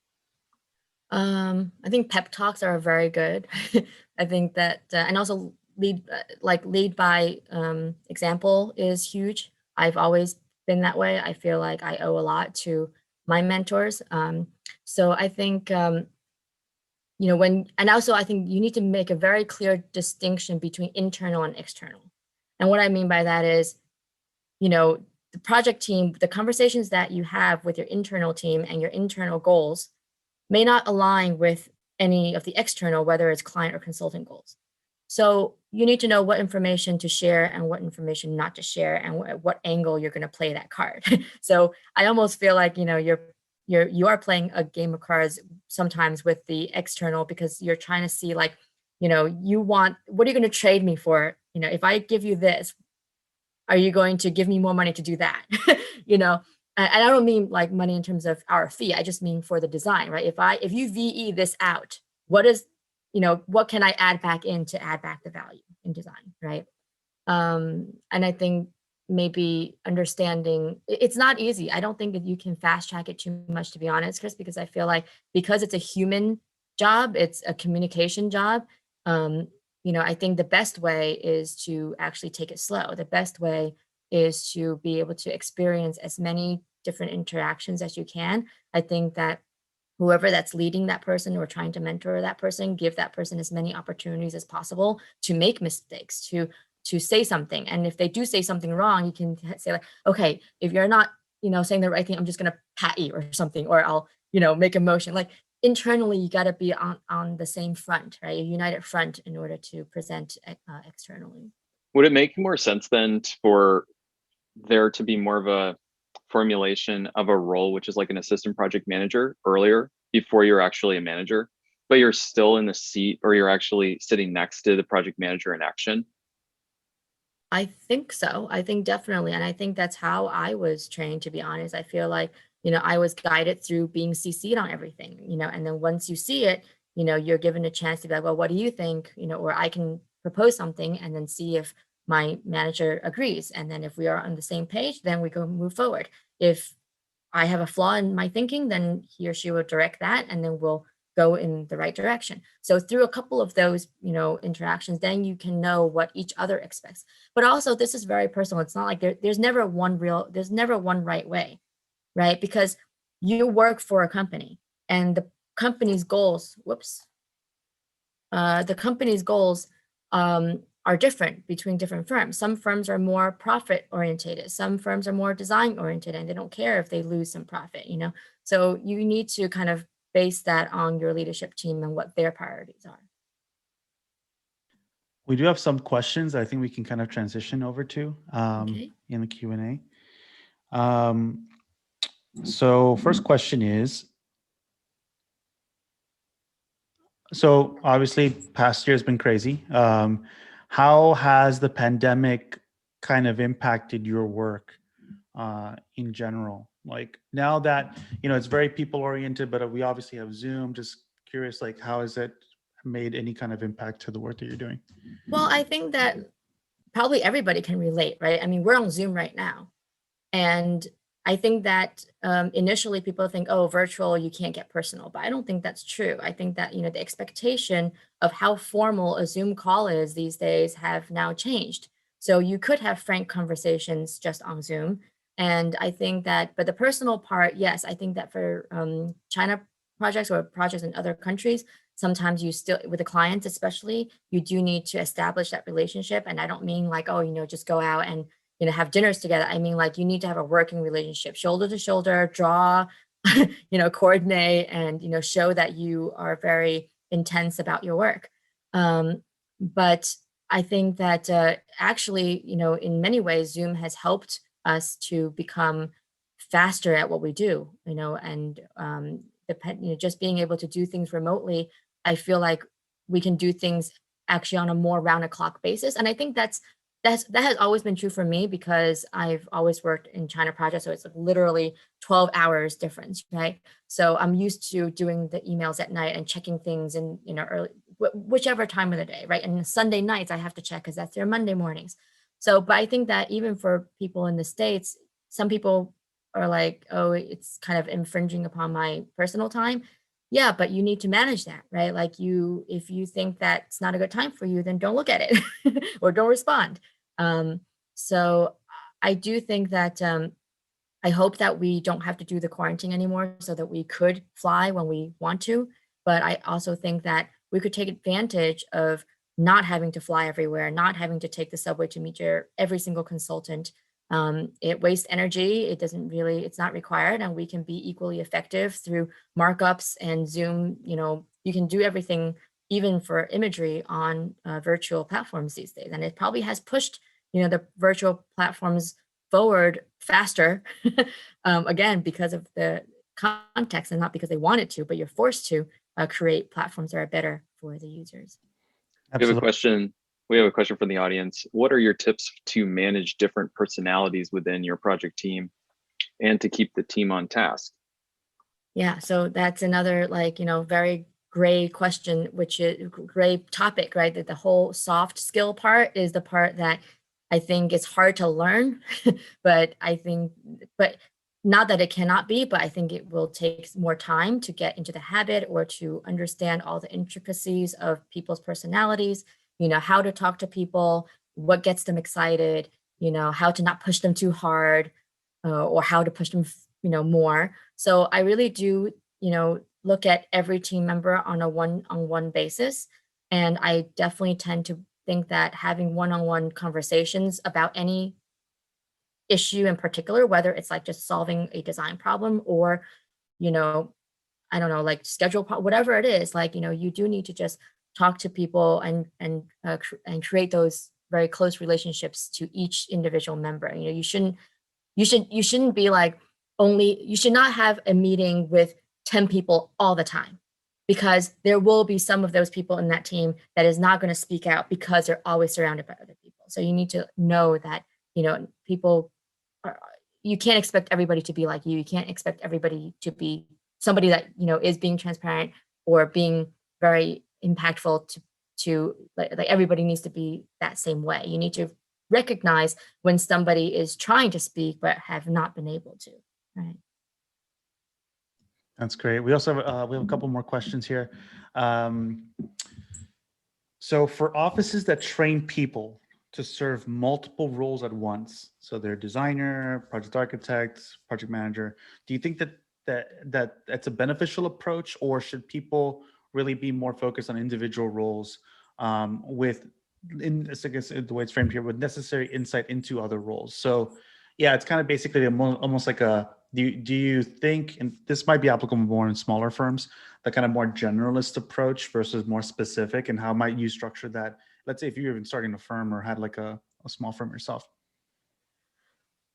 I think pep talks are very good. I think that, and also lead by example is huge. I've always been that way. I feel like I owe a lot to my mentors. So I think, and also I think you need to make a very clear distinction between internal and external. And what I mean by that is, the project team, the conversations that you have with your internal team and your internal goals may not align with any of the external, whether it's client or consultant goals. So you need to know what information to share and what information not to share, and what angle you're going to play that card. So I almost feel like, you are playing a game of cards sometimes with the external, because you're trying to see like, what are you going to trade me for? If I give you this, are you going to give me more money to do that? And I don't mean like money in terms of our fee. I just mean for the design, right? If you VE this out, what can I add back in to add back the value in design, right? And I think maybe understanding, it's not easy. I don't think that you can fast track it too much, to be honest, Chris, because I feel like because it's a human job, it's a communication job. I think the best way is to actually take it slow. The best way is to be able to experience as many different interactions as you can. I think that whoever that's leading that person or trying to mentor that person, give that person as many opportunities as possible to make mistakes, to say something. And if they do say something wrong, you can say like, okay, if you're not, saying the right thing, I'm just going to pat you or something, or I'll, make a motion. Like internally, you got to be on the same front, right? A united front in order to present externally. Would it make more sense then for there to be more of a formulation of a role, which is like an assistant project manager earlier, before you're actually a manager, but you're still in the seat, or you're actually sitting next to the project manager in action? I think so. I think definitely. And I think that's how I was trained, to be honest. I feel like, I was guided through being CC'd on everything, and then once you see it, you're given a chance to be like, well, what do you think? Or I can propose something and then see if my manager agrees. And then if we are on the same page, then we go move forward. If I have a flaw in my thinking, then he or she will direct that, and then we'll go in the right direction. So through a couple of those, interactions, then you can know what each other expects. But also, this is very personal. It's not like there's never one right way, right? Because you work for a company, and the company's goals, are different between different firms. Some firms are more profit oriented. Some firms are more design oriented, and they don't care if they lose some profit, So you need to kind of base that on your leadership team and what their priorities are. We do have some questions I think we can kind of transition over to Okay. in the Q&A. So first question is, so obviously past year has been crazy. How has the pandemic kind of impacted your work in general? Like now that, it's very people oriented, but we obviously have Zoom. Just curious, like how has it made any kind of impact to the work that you're doing? Well, I think that probably everybody can relate, right? I mean, we're on Zoom right now. And I think that initially people think, oh, virtual, you can't get personal, but I don't think that's true. I think that, the expectation of how formal a Zoom call is these days have now changed. So you could have frank conversations just on Zoom. And I think that, but the personal part, yes, I think that for China projects or projects in other countries, sometimes you still, with the clients especially, you do need to establish that relationship. And I don't mean like, oh, just go out and have dinners together. I mean, like, you need to have a working relationship, shoulder to shoulder, draw, coordinate, and, show that you are very intense about your work. But I think that actually, in many ways, Zoom has helped us to become faster at what we do, and just being able to do things remotely, I feel like we can do things actually on a more round the clock basis. And I think that has always been true for me, because I've always worked in China projects. So it's like literally 12 hours difference, right? So I'm used to doing the emails at night and checking things in, early, whichever time of the day, right? And Sunday nights I have to check because that's their Monday mornings. So, but I think that even for people in the States, some people are like, oh, it's kind of infringing upon my personal time. Yeah, but you need to manage that, right? Like if you think that's not a good time for you, then don't look at it or don't respond. So I do think that I hope that we don't have to do the quarantine anymore, so that we could fly when we want to. But I also think that we could take advantage of not having to fly everywhere, not having to take the subway to meet every single consultant. It wastes energy. It's not required, and we can be equally effective through markups and Zoom. You can do everything, even for imagery, on virtual platforms these days. And it probably has pushed, the virtual platforms forward faster, again, because of the context, and not because they wanted to, but you're forced to create platforms that are better for the users. We have a question. We have a question from the audience. What are your tips to manage different personalities within your project team and to keep the team on task? Yeah, so that's another very gray question, which is gray topic, right? That the whole soft skill part is the part that I think is hard to learn, but not that it cannot be, but I think it will take more time to get into the habit or to understand all the intricacies of people's personalities, how to talk to people, what gets them excited, how to not push them too hard, or how to push them, more. So I really do, look at every team member on a one-on-one basis. And I definitely tend to think that having one-on-one conversations about any issue in particular, whether it's like just solving a design problem or, I don't know, like schedule, whatever it is, like, you do need to just talk to people and create those very close relationships to each individual member. You shouldn't be like you should not have a meeting with 10 people all the time, because there will be some of those people in that team that is not going to speak out because they're always surrounded by other people. So you need to know that, people you can't expect everybody to be like you. You can't expect everybody to be somebody that, is being transparent or being very impactful to like everybody needs to be that same way. You need to recognize when somebody is trying to speak but have not been able to. Right. That's great. We also have a couple more questions here. So for offices that train people to serve multiple roles at once, so they're designer, project architect, project manager, do you think that's a beneficial approach, or should people really be more focused on individual roles I guess the way it's framed here, with necessary insight into other roles? So yeah, it's kind of basically almost like do you think, and this might be applicable more in smaller firms, the kind of more generalist approach versus more specific, and how might you structure that? Let's say if you're even starting a firm or had like a small firm yourself.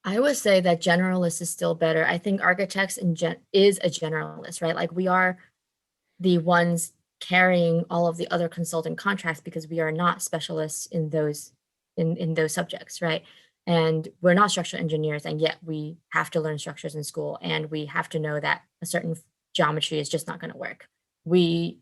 I would say that generalist is still better. I think architects is a generalist, right? Like, we are the ones carrying all of the other consulting contracts because we are not specialists in those subjects, right? And we're not structural engineers, and yet we have to learn structures in school, and we have to know that a certain geometry is just not going to work. We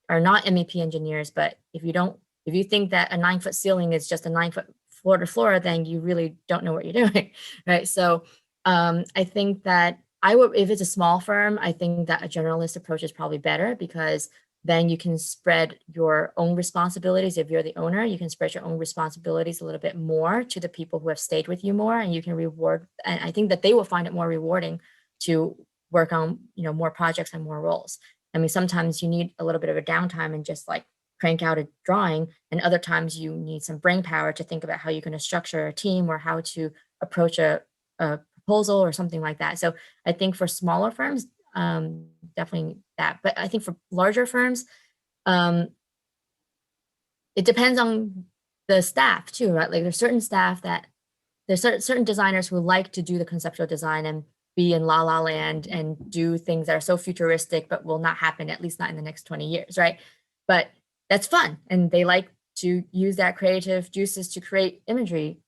are not MEP engineers, but if you think that a 9-foot ceiling is just a 9-foot floor to floor, then you really don't know what you're doing, right? So I think that I would, if it's a small firm, I think that a generalist approach is probably better, because then you can spread your own responsibilities. If you're the owner, you can spread your own responsibilities a little bit more to the people who have stayed with you more, and you can reward. And I think that they will find it more rewarding to work on, more projects and more roles. I mean, sometimes you need a little bit of a downtime and just like crank out a drawing, and other times you need some brain power to think about how you're going to structure a team or how to approach a proposal or something like that. So I think for smaller firms, definitely that. But I think for larger firms, it depends on the staff too, right? Like there's certain staff that there's certain designers who like to do the conceptual design and be in la la land and do things that are so futuristic but will not happen, at least not in the next 20 years, right? But that's fun, and they like to use that creative juices to create imagery,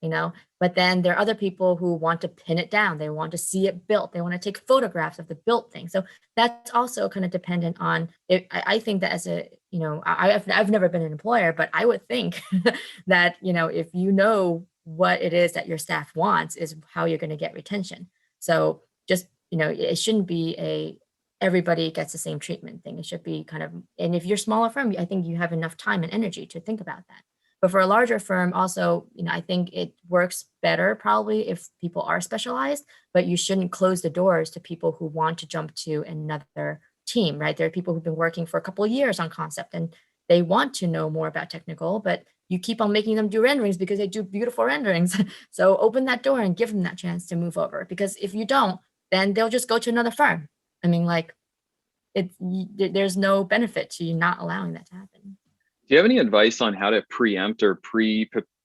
but then there are other people who want to pin it down. They want to see it built. They want to take photographs of the built thing. So that's also kind of dependent on it. I think that as a, I've never been an employer, but I would think that, if you know what it is that your staff wants is how you're going to get retention. So just, it shouldn't be everybody gets the same treatment thing. It should be kind of, and if you're a smaller firm, I think you have enough time and energy to think about that. But for a larger firm also, I think it works better probably if people are specialized, but you shouldn't close the doors to people who want to jump to another team, right? There are people who've been working for a couple of years on concept and they want to know more about technical, but you keep on making them do renderings because they do beautiful renderings. So open that door and give them that chance to move over, because if you don't, then they'll just go to another firm. I mean, like, there's no benefit to you not allowing that to happen. Do you have any advice on how to preempt or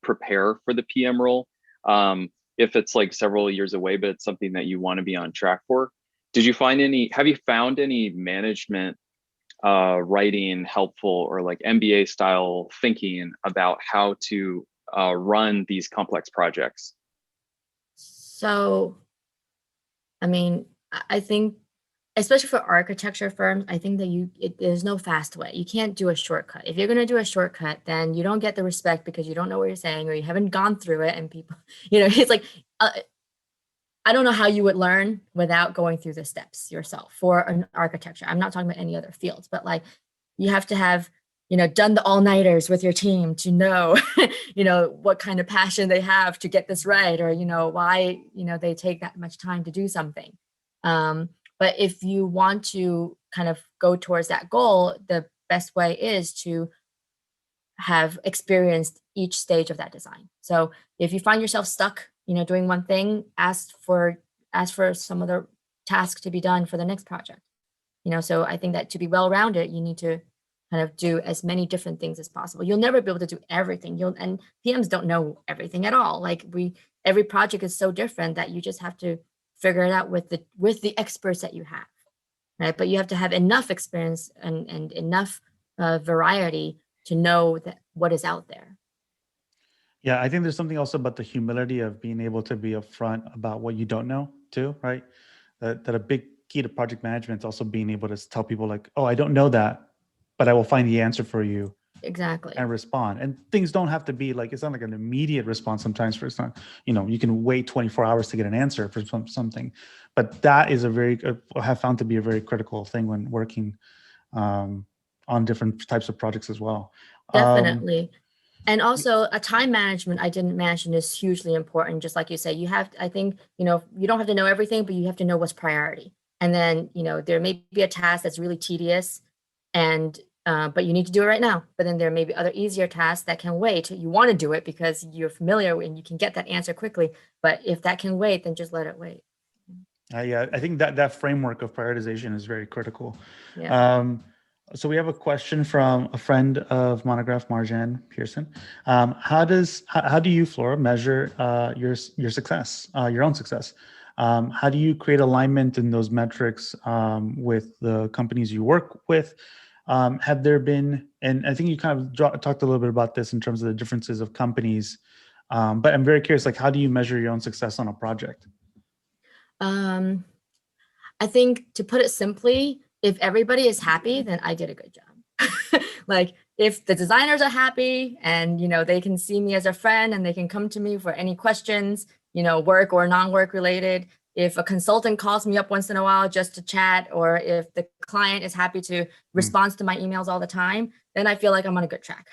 prepare for the PM role? If it's like several years away, but it's something that you want to be on track for. Have you found any management writing helpful, or like MBA style thinking about how to run these complex projects? So, I mean, I think, especially for architecture firms, I think that there's no fast way. You can't do a shortcut. If you're going to do a shortcut, then you don't get the respect because you don't know what you're saying or you haven't gone through it. And people, it's like, I don't know how you would learn without going through the steps yourself for an architecture. I'm not talking about any other fields, but like you have to have, done the all-nighters with your team to know, what kind of passion they have to get this right, or, why, they take that much time to do something. But if you want to kind of go towards that goal, the best way is to have experienced each stage of that design. So if you find yourself stuck, doing one thing, ask for some other task to be done for the next project. So I think that to be well-rounded, you need to kind of do as many different things as possible. You'll never be able to do everything. And PMs don't know everything at all. Like every project is so different that you just have to figure it out with the experts that you have, right? But you have to have enough experience and enough variety to know that what is out there. Yeah, I think there's something also about the humility of being able to be upfront about what you don't know too, right? That a big key to project management is also being able to tell people like, oh, I don't know that, but I will find the answer for you. Exactly. And respond. And things don't have to be like, it's not like an immediate response sometimes for it's not, you can wait 24 hours to get an answer for something. But that is I have found to be a very critical thing when working on different types of projects as well. Definitely. And also a time management I didn't mention is hugely important. Just like you say, I think, you don't have to know everything, but you have to know what's priority. And then, there may be a task that's really tedious but you need to do it right now. But then there may be other easier tasks that can wait. You want to do it because you're familiar and you can get that answer quickly. But if that can wait, then just let it wait. Yeah, I think that framework of prioritization is very critical. Yeah. So we have a question from a friend of Monograph, Marjan Pearson. How do you, Flora, measure your success, your own success? How do you create alignment in those metrics with the companies you work with? Have there been, and I think you kind of talked a little bit about this in terms of the differences of companies, but I'm very curious, like, how do you measure your own success on a project? I think, to put it simply, if everybody is happy, then I did a good job. Like if the designers are happy and, they can see me as a friend and they can come to me for any questions, work or non-work related, if a consultant calls me up once in a while just to chat, or if the client is happy to respond to my emails all the time, then I feel like I'm on a good track.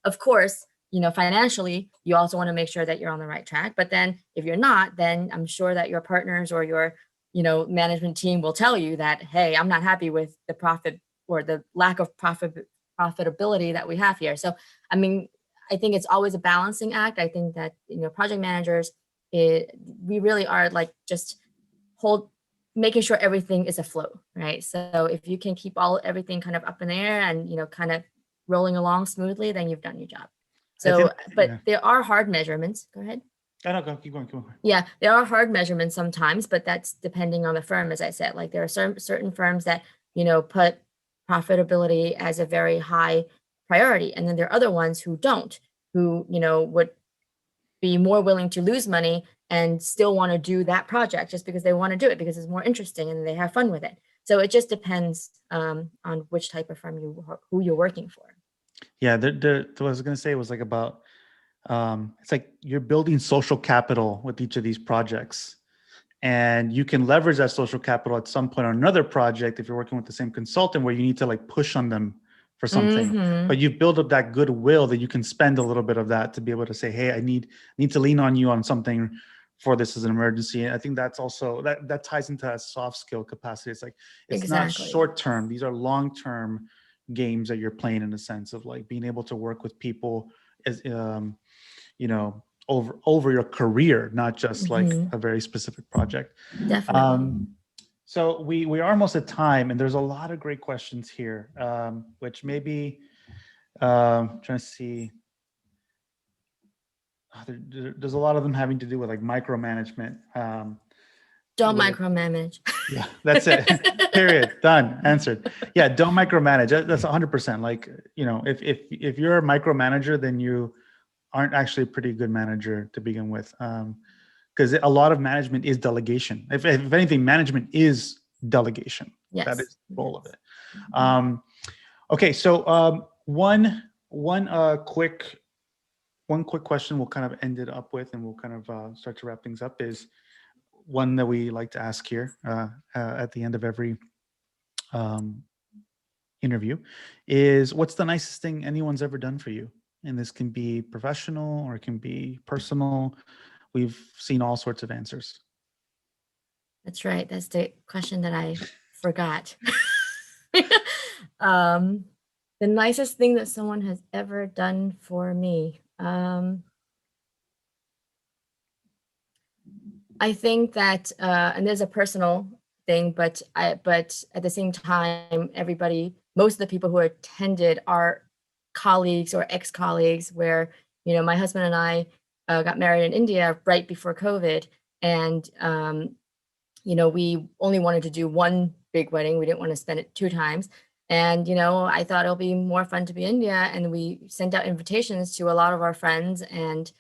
Of course, financially, you also want to make sure that you're on the right track. But then if you're not, then I'm sure that your partners or your, management team will tell you that, hey, I'm not happy with the profit or the lack of profitability that we have here. So, I mean, I think it's always a balancing act. I think that, project managers, we really are like just making sure everything is afloat, right? So if you can keep everything kind of up in the air and, kind of rolling along smoothly, then you've done your job. So, but there are hard measurements. Go ahead. I don't go. Keep going. Yeah, there are hard measurements sometimes, but that's depending on the firm, as I said. Like there are certain firms that, put profitability as a very high priority. And then there are other ones who don't, who, would be more willing to lose money and still want to do that project just because they want to do it because it's more interesting and they have fun with it. So it just depends on which type of firm who you're working for. Yeah, what I was going to say was like about, it's like you're building social capital with each of these projects, and you can leverage that social capital at some point on another project if you're working with the same consultant where you need to like push on them for something, but you build up that goodwill that you can spend a little bit of that to be able to say, hey, I need to lean on you on something for this as an emergency. And I think that's also that ties into that soft skill capacity. It's like, it's not short term. These are long-term games that you're playing, in a sense of like being able to work with people as, over your career, not just like a very specific project. Definitely. So we are almost at time, and there's a lot of great questions here, which maybe trying to see. There's a lot of them having to do with like micromanagement. Don't micromanage. Yeah, that's it. Period. Done. Answered. Yeah, don't micromanage. That's 100%. Like, if you're a micromanager, then you aren't actually a pretty good manager to begin with. Because a lot of management is delegation. If anything, management is delegation. Yes. That is the role of it. Okay, so one quick question we'll kind of end it up with, and we'll kind of start to wrap things up, is one that we like to ask here at the end of every interview, is what's the nicest thing anyone's ever done for you? And this can be professional or it can be personal. We've seen all sorts of answers. That's right. That's the question that I forgot. The nicest thing that someone has ever done for me. I think that, and there's a personal thing, but at the same time, most of the people who attended are colleagues or ex-colleagues, where, my husband and I got married in India right before COVID. And, we only wanted to do one big wedding. We didn't want to spend it 2 times. And, I thought it'll be more fun to be in India. And we sent out invitations to a lot of our friends. And,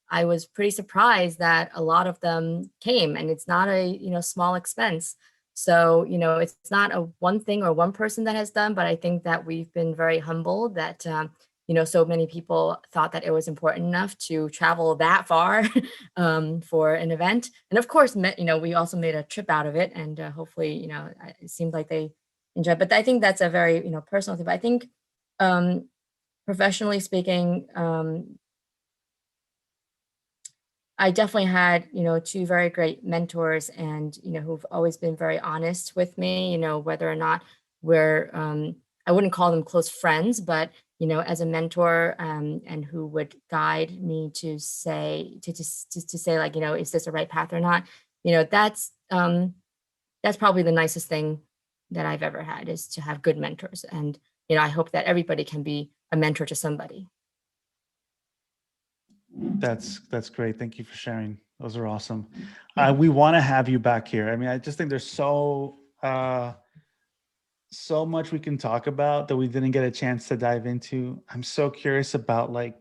I was pretty surprised that a lot of them came, and it's not a, small expense. So, it's not a one thing or one person that has done, but I think that we've been very humbled that, so many people thought that it was important enough to travel that far for an event. And of course, we also made a trip out of it, and hopefully, it seemed like they enjoyed. But I think that's a very, personal thing. But I think professionally speaking, I definitely had, 2 very great mentors, and, who've always been very honest with me, whether or not we're, I wouldn't call them close friends, but, as a mentor, and who would guide me to say, to say like, is this the right path or not? That's probably the nicest thing that I've ever had, is to have good mentors. And, I hope that everybody can be a mentor to somebody. That's great. Thank you for sharing. Those are awesome. We want to have you back here. I mean, I just think there's so much we can talk about that we didn't get a chance to dive into. I'm so curious about like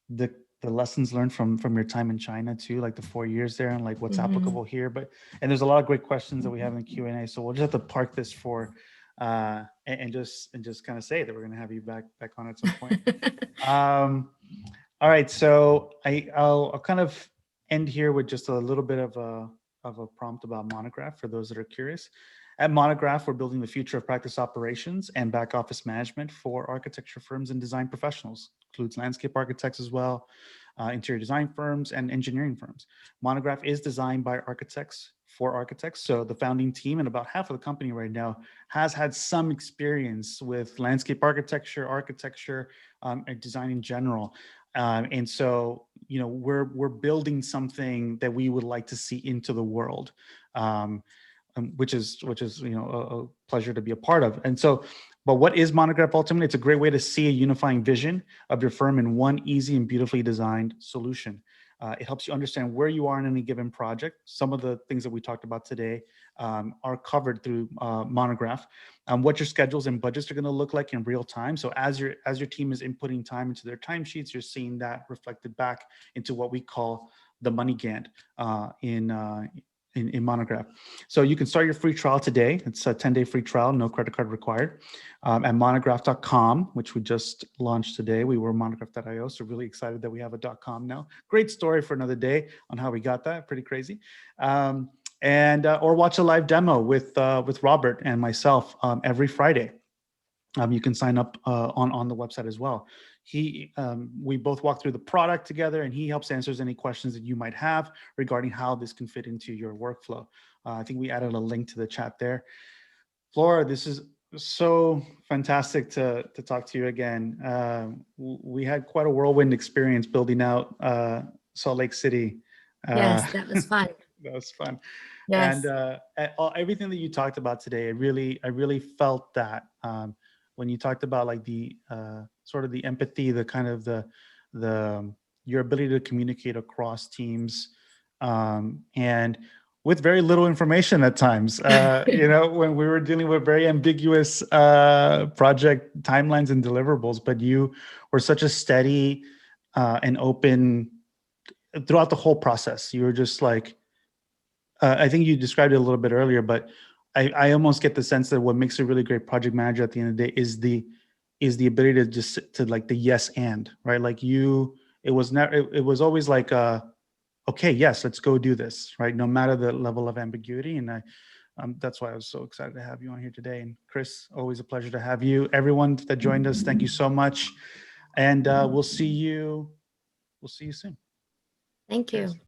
the lessons learned from your time in China too, like the 4 years there, and like what's applicable here. And there's a lot of great questions that we have in the Q&A. So we'll just have to park this for and just kind of say that we're going to have you back on at some point. All right, so I'll kind of end here with just a little bit of a prompt about Monograph for those that are curious. At Monograph, we're building the future of practice operations and back office management for architecture firms and design professionals. Includes landscape architects as well, interior design firms and engineering firms. Monograph is designed by architects for architects. So the founding team and about half of the company right now has had some experience with landscape architecture, and design in general. And so, we're building something that we would like to see into the world, which is a pleasure to be a part of. And so, but what is Monograph ultimately? It's a great way to see a unifying vision of your firm in one easy and beautifully designed solution. It helps you understand where you are in any given project. Some of the things that we talked about today are covered through Monograph. What your schedules and budgets are going to look like in real time. So as your team is inputting time into their timesheets, you're seeing that reflected back into what we call the money Gantt in Monograph. So you can start your free trial today. It's a 10-day free trial, no credit card required, at monograph.com, which we just launched today. We were monograph.io, so really excited that we have a .com now. Great story for another day on how we got that. Pretty crazy. Or watch a live demo with Robert and myself every Friday. You can sign up on the website as well. We both walk through the product together, and he helps answers any questions that you might have regarding how this can fit into your workflow. I think we added a link to the chat there. Flora, this is so fantastic to talk to you again. We had quite a whirlwind experience building out Salt Lake City. Yes, that was fun. That was fun. Yes. And everything that you talked about today, I really felt that when you talked about like the sort of the empathy, the kind of your ability to communicate across teams, and with very little information at times, when we were dealing with very ambiguous project timelines and deliverables, but you were such a steady and open throughout the whole process. You were just like, I think you described it a little bit earlier, but I almost get the sense that what makes a really great project manager at the end of the day is the ability to just to like the yes and, right? Like it was always like okay, yes, let's go do this, right? No matter the level of ambiguity. And that's why I was so excited to have you on here today. And Chris, always a pleasure to have you. Everyone that joined us, thank you so much. And we'll see you soon. Thank you. Cheers.